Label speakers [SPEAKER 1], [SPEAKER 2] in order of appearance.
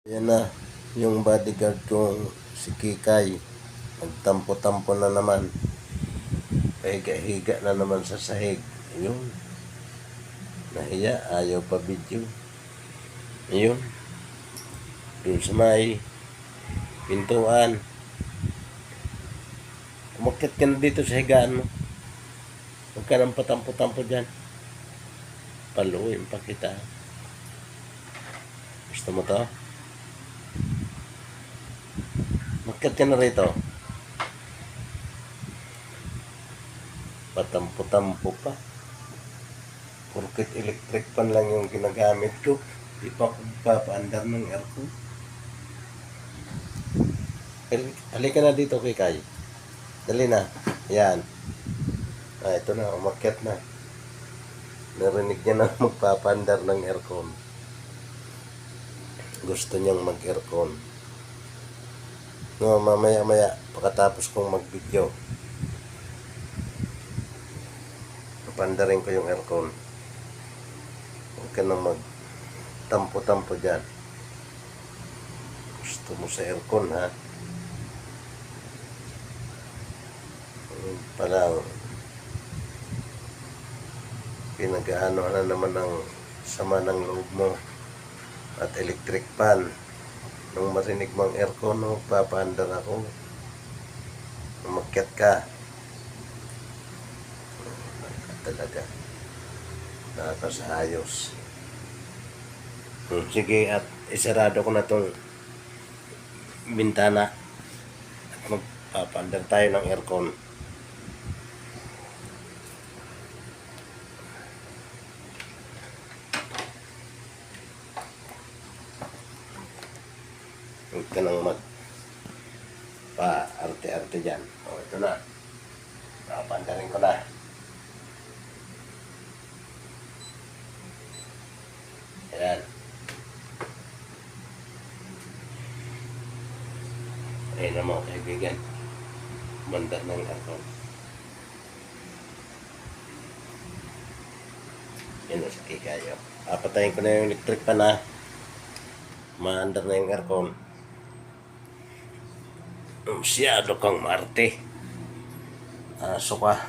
[SPEAKER 1] Yan na, yung bodyguard kong si Kikay. Nagtampo-tampo na naman. Higa-higa na naman sa sahig. Ayun. Nahiya, ayaw pa video. Ayun. Doon sa may pintuan. Umakit ka na dito sa higaan mo. Huwag ka nang patampo-tampo dyan. Paluin pa kita. Gusto mo to? Umakit ka na rito. Patampo-tampo pa. Porket electric pan lang yung ginagamit ko. Di pa ako papaandar ng aircon. Halika na dito, Kikay. Dali na. Yan. Ito na. Umakyat na. Narinig niya na magpapaandar ng aircon. Gusto niyang mag-aircon. No, mamaya-maya, pagkatapos kong mag-video, papandarin ko yung aircon. Huwag ka nang mag-tampo-tampo dyan. Gusto mo sa aircon, ha? Palang pinag-aano na naman ng sama ng loob mo at electric pan. Nung marinig mong aircon, papaandar ako. Umakyat ka. Talaga. Nakakasayos. Sige, at isarado ko na itong bintana at magpapaandar tayo ng aircon. Huwag ka nang pa-arte-arte dyan. Ito na. Papandarin ko na. Ayan. Ayan na mga kaibigan. Mandar ng aircon. Yan na sa Kikayo. Patayin ko na yung electric pan na. Maandar na yung aircon. Masyado kang maarte. Aso ka.